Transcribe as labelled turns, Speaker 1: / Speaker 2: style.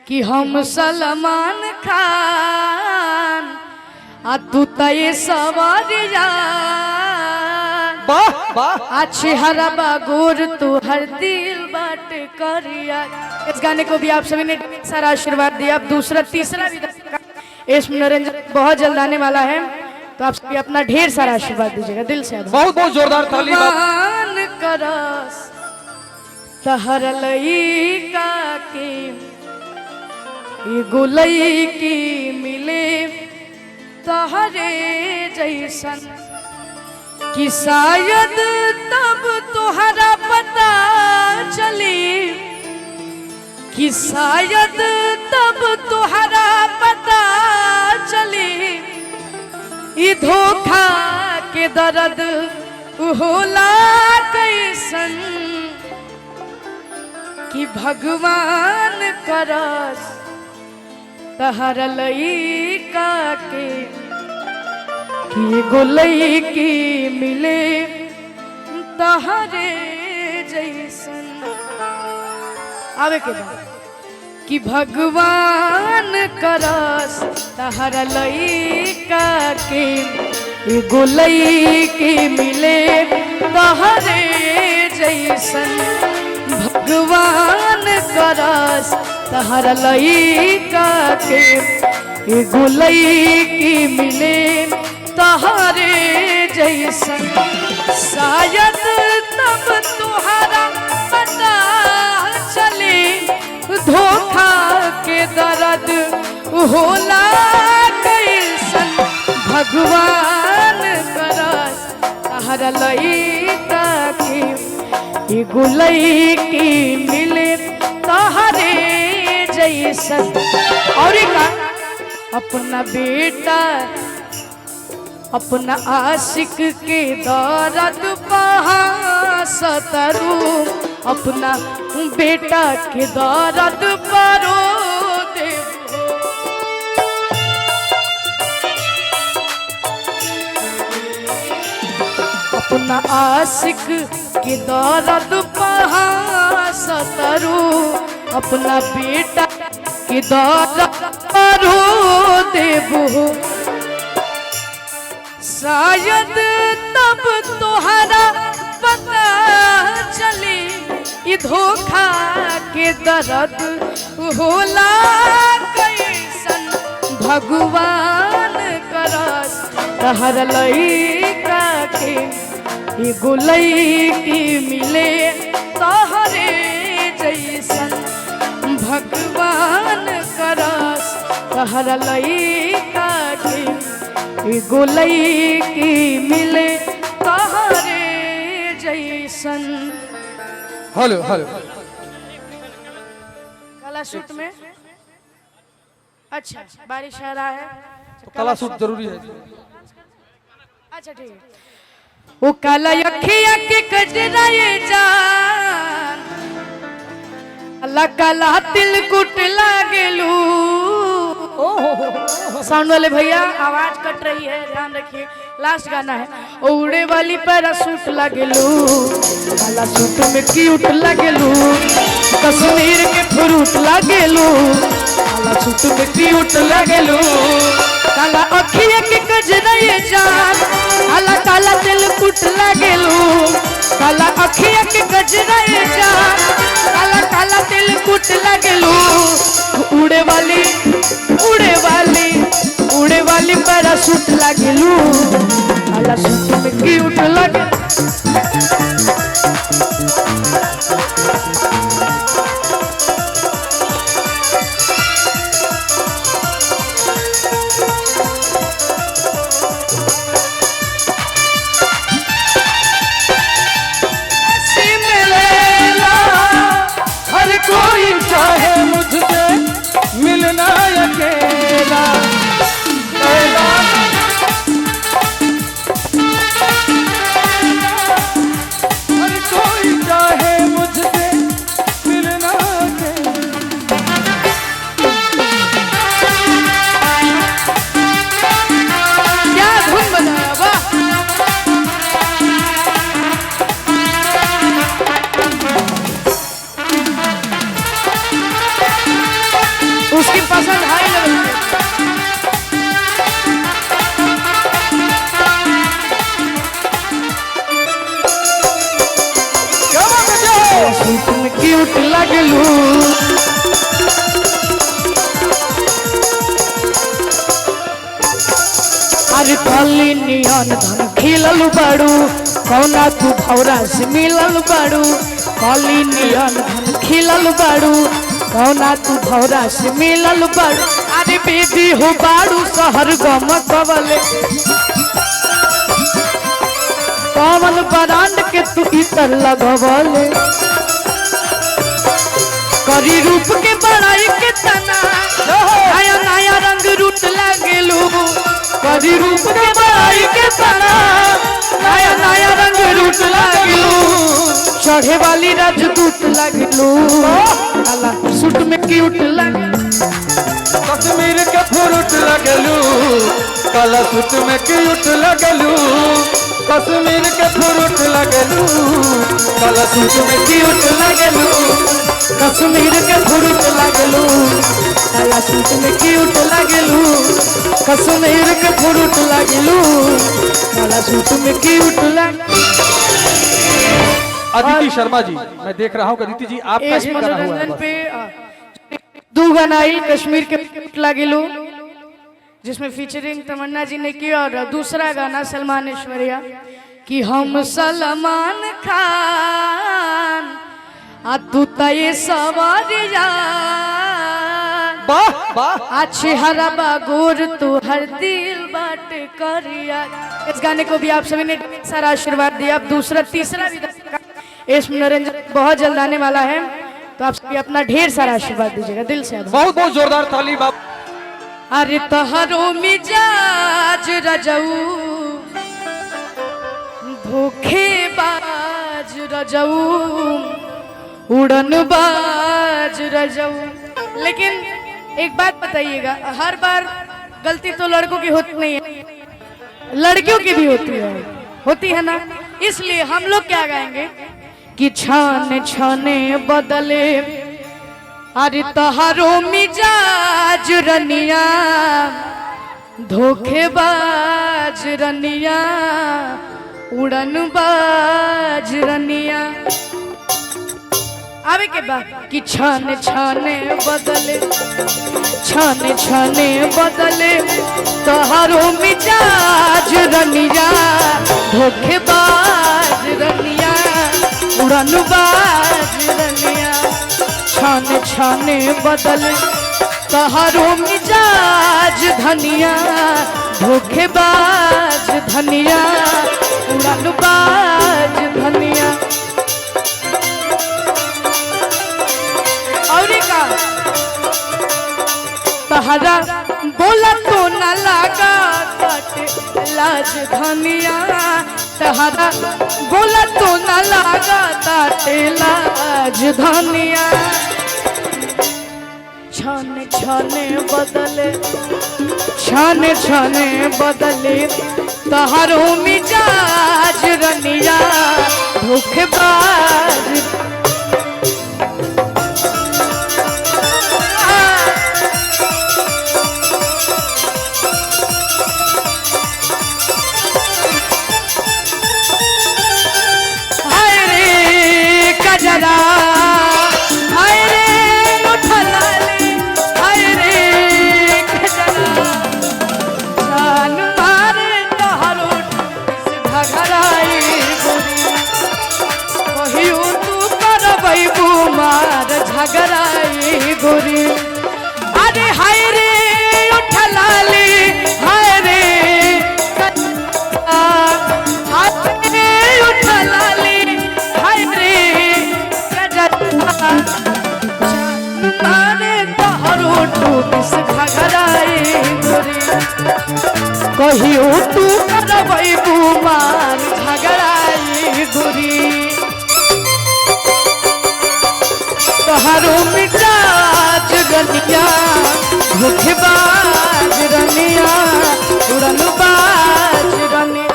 Speaker 1: कि हम सलमान खान आ तू तय सवारिया अच्छे हरा बागोर तू हर दिल बाट करिया। इस गाने को भी आप सभी ने सारा आशीर्वाद दिया। अब दूसरा तीसरा भी इस मनोरंजन बहुत जल्द आने वाला है, तो आप सभी अपना ढेर सारा आशीर्वाद दीजिएगा दिल से।
Speaker 2: बहुत बहुत जोरदार ताली
Speaker 1: करस तहर लइका के एगो लइकी मिले तहरे जैसन कि शायद तब तोहरा पता चली, कि शायद तब तोहरा पता चली ई धोखा के दर्द होला कैसन कि भगवान करस तहर लइका के कि एगो लइकी मिले तहरे जैसन। आवे के बाद कि भगवान करस तहर लइका के एगो लइकी मिले तहरे जैसन। भगवान करस तहर लइका के एगो लइकी मिले तहरे जैसन। शायद तब तुहरा पता चले धोखा के दर्द होला कैसन। भगवान करस तहर लइका के एगो लइकी मिले तहरे जैसन। और अपना बेटा अपना आशिक के दर्द सतरू, अपना बेटा के दर्द परो देबो। अपना आशिक के दर्द सतरू, अपना बेटा के दर्द परो देबो। शायद तब तोहरा पता चली ई धोखा के दर्द होला कैसन। भगवान करस तहर लइका के एगो लइकी मिले तहरे जैसन। भगवान करस तहर लइका के एगो लइकी मिले तहरे जैसन।
Speaker 2: हेलो हेलो
Speaker 1: कला शूट में अच्छा बारिश आ रहा है
Speaker 2: तो कला शूट जरूरी है।
Speaker 1: अच्छा ठीक है। वो काला अखिया के कजरा ये जान अल्लाह काला तिल कुट लागेलू। साउंड वाले भैया आवाज कट रही है, ध्यान रखिए। लास्ट गाना है। उड़े वाली पैराशूट लागेलू, काला सूट में क्यूट लागेलू, कश्मीर के फ्रूट लागेलू, काला सूट में क्यूट लागेलू। काला अखिया के कजरा ये जान काला काला तिल कुट लागेलू, काला अखिया के कजरा ये जान काला काला तिल कुट लागेलू। उड़े वाली उड़े वाली उड़े वाली पैराशूट लागेलू, काला सूट में क्यूट लागे।
Speaker 2: हर कोई चाहे मुझसे मिलना अकेला, हर कोई
Speaker 1: नियन धन खिलल बाड़ू कौना तू भौरा से मिलल बाड़ू कली नियन धन खिलल बाड़ू कौना तू भौरा से मिलल बाड़ू अरे बेटी हो बाड़ू शहर गम कवले कमल बरांड के तू इतर लगवले करी रूप के बड़ाई के तना नया नया रंग रूट लागेलू करी रूप के बड़ाई के तना नया नया रंग रूट लागेलू चढ़े वाली राजदूत लागेलू काला सूट में क्यूट लागेलू
Speaker 2: कश्मीर के फ्रूट लगलू काला सूट में क्यूट लगलू कश्मीर के फ्रूट लगलू काला सूट में क्यूट लगलू
Speaker 1: कश्मीर के फ्रूट लागेलू काला सूट में क्यूट लागेलू कश्मीर के फ्रूट लागेलू काला सूट में क्यूट लागेलू।
Speaker 2: अदिति शर्मा जी मैं देख रहा हूँ अदिति जी आपका
Speaker 1: इस
Speaker 2: ये गाना हुआ है
Speaker 1: मनोरंजन
Speaker 2: बस।
Speaker 1: पे दो गाना आई कश्मीर के क्यूट लागेलू जिसमें फीचरिंग तमन्ना जी ने की और दूसरा गाना सलमान ऐश्वर्या कि हम सलमान खान आ तू तय सवारिया
Speaker 2: वाह वाह
Speaker 1: अच्छे हरा बागोर तू हर दिल बाट करिया। इस गाने को भी आप सभी ने सारा आशीर्वाद दिया। अब दूसरा तीसरा भी इस मनोरंजन बहुत जल्द आने वाला है तो आप सभी अपना ढेर सारा आशीर्वाद दीजिएगा दिल से।
Speaker 2: बहुत बहुत जोरदार ताली बाप।
Speaker 1: अरे तहरो मिजाज रजऊ धोखेबाज रजऊ उड़न बाज रजऊ। लेकिन एक बात बताइएगा हर बार गलती तो लड़कों की होती नहीं है लड़कियों की भी होती है ना। इसलिए हम लोग क्या गाएंगे कि छाने छाने बदले अरे तहारो मिजाज रनिया धोखेबाज रनिया उड़न बाज रनिया। आवे के बाद कि छाने छाने बदले तहारो मिजाज रनिया धोखेबाज रनिया उड़न बाज रनिया। छाने छाने बदले तहारो मिजाज धनिया धोखेबाज धनिया उड़न बाज धनिया। और का तहरा बोला तो न लगा लाज धनिया तहरा बोला तो न लगा लाज धनिया। छाने छाने बदले तहारो मिजाज रनिया धोखेबाज। हाय रे कजरा हाय रे मुठलाली हाय रे कजरा जान मारे तहारो घघराई गोरी कहियो तू करबै बुमार झगड़ाई गोरी। अरे हाय रे उठलाली हाय रे हाय रे उठलाली हाय रे मारे तहारो टूटिस घघराई गोरी कहियो तू करबै बुमार झगड़ाई गोरी। तहारो मिजाज रनिया धोखेबाज रनिया उड़न बाज रनिया।